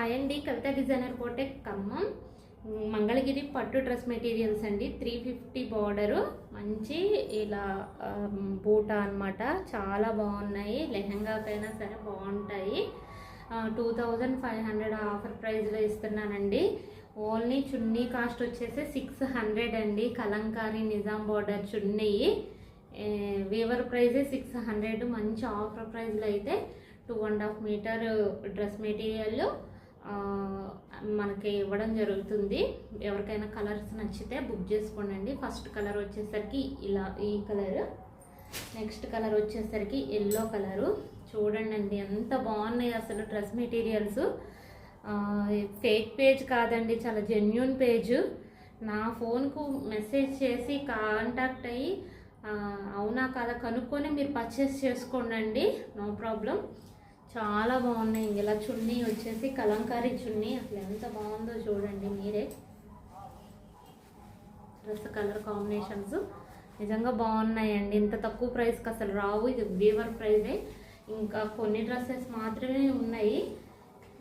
Hi అండి, కవిత designer Kotak Khammam. Mangalagiri పట్టు dress materials అండి. 350 బార్డరు, మంచి ఇలా బూటా అనమాట. చాలా బాగున్నాయి. లెహంగాకైనా సరే బాగుంటాయి. 2500 ఆఫర్ ప్రైస్లో ఇస్తున్నానండి. ఓన్లీ చున్నీ కాస్ట్ వచ్చేసి 600 అండి. కలంకారీ నిజాం బార్డర్ చున్నీ. వీవర్ ప్రైజే 600. మంచి ఆఫర్ ప్రైస్లో అయితే 2.5 మీటర్ డ్రెస్ మెటీరియల్ మనకి ఇవ్వడం జరుగుతుంది. ఎవరికైనా కలర్స్ నచ్చితే బుక్ చేసుకోండి. ఫస్ట్ కలర్ వచ్చేసరికి ఇలా ఈ కలర్, నెక్స్ట్ కలర్ వచ్చేసరికి ఎల్లో కలరు. చూడండి అండి ఎంత బాగున్నాయి అసలు డ్రెస్ మెటీరియల్స్. ఫేక్ పేజ్ కాదండి, చాలా జెన్యూన్ పేజ్. నా ఫోన్కు మెసేజ్ చేసి కాంటాక్ట్ అయ్యి అవునా కాదా కనుక్కొని మీరు పర్చేస్ చేసుకోండి, నో ప్రాబ్లం. చాలా బాగున్నాయి. ఇలా చున్నీ వచ్చేసి కలంకారీ చున్నీ, అసలు ఎంత బాగుందో చూడండి మీరే. డ్రెస్ కలర్ కాంబినేషన్స్ నిజంగా బాగున్నాయండి. ఇంత తక్కువ ప్రైస్కి అసలు రావు. ఇది వీవర్ ప్రైజే. ఇంకా కొన్ని డ్రెస్సెస్ మాత్రమే ఉన్నాయి.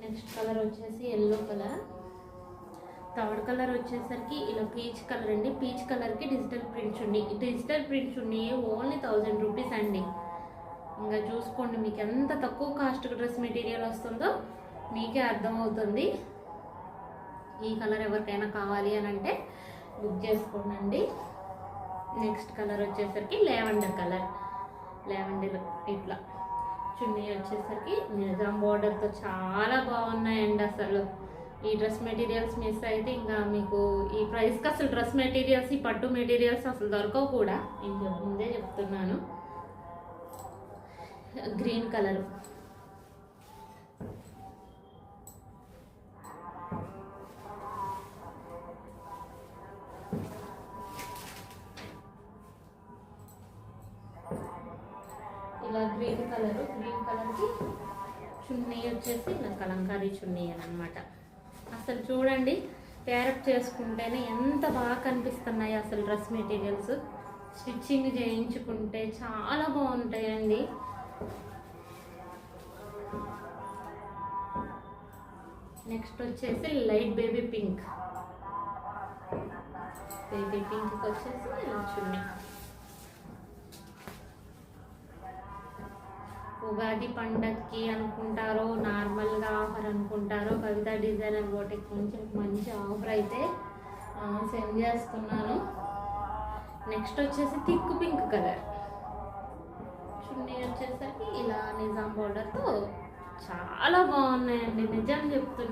నెక్స్ట్ కలర్ వచ్చేసి ఎల్లో కలర్. థర్డ్ కలర్ వచ్చేసరికి ఇలా పీచ్ కలర్ అండి. పీచ్ కలర్కి డిజిటల్ ప్రింట్ చున్నీ. డిజిటల్ ప్రింట్ చున్నీ ఓన్లీ 1000 రూపీస్ అండి. ఇంకా చూసుకోండి, మీకు ఎంత తక్కువ కాస్ట్ డ్రెస్ మెటీరియల్ వస్తుందో మీకే అర్థమవుతుంది. ఈ కలర్ ఎవరికైనా కావాలి అని అంటే బుక్ చేసుకోండి. నెక్స్ట్ కలర్ వచ్చేసరికి లెవెండర్ కలర్. లెవెండర్ ఇట్లా చున్నీ వచ్చేసరికి నిజాం బార్డర్తో చాలా బాగున్నాయండి. అసలు ఈ డ్రెస్ మెటీరియల్స్ మిస్ అయితే ఇంకా మీకు ఈ ప్రైస్కి అసలు డ్రెస్ మెటీరియల్స్, ఈ పట్టు మెటీరియల్స్ అసలు దొరకవు కూడా, ఇంకా ముందే చెప్తున్నాను. గ్రీన్ కలరు, ఇలా గ్రీన్ కలరు. గ్రీన్ కలర్కి చున్నీ వచ్చేసి ఇలా కలంకారీ చున్నీ అనమాట. అసలు చూడండి, ప్యారప్ చేసుకుంటేనే ఎంత బాగా కనిపిస్తున్నాయి అసలు డ్రెస్ మెటీరియల్స్. స్టిచ్చింగ్ చేయించుకుంటే చాలా బాగుంటాయండి. నెక్స్ట్ వచ్చేసి light baby pink. Baby pink వచ్చేసి ఇలా చున్నీ. ఉగాది పండగకి అనుకుంటారో, నార్మల్గా ఆఫర్ అనుకుంటారో, కవిత డిజైనర్ కోటెక్ నుంచి మంచి ఆఫర్ అయితే సెండ్ చేస్తున్నాను. నెక్స్ట్ వచ్చేసి థిక్ పింక్ కలర్. చున్నీ వచ్చేసరికి ఇలా నిజాం బార్డర్తో చాలా బాగున్నాయండి, నిజం చెప్తున్నాను.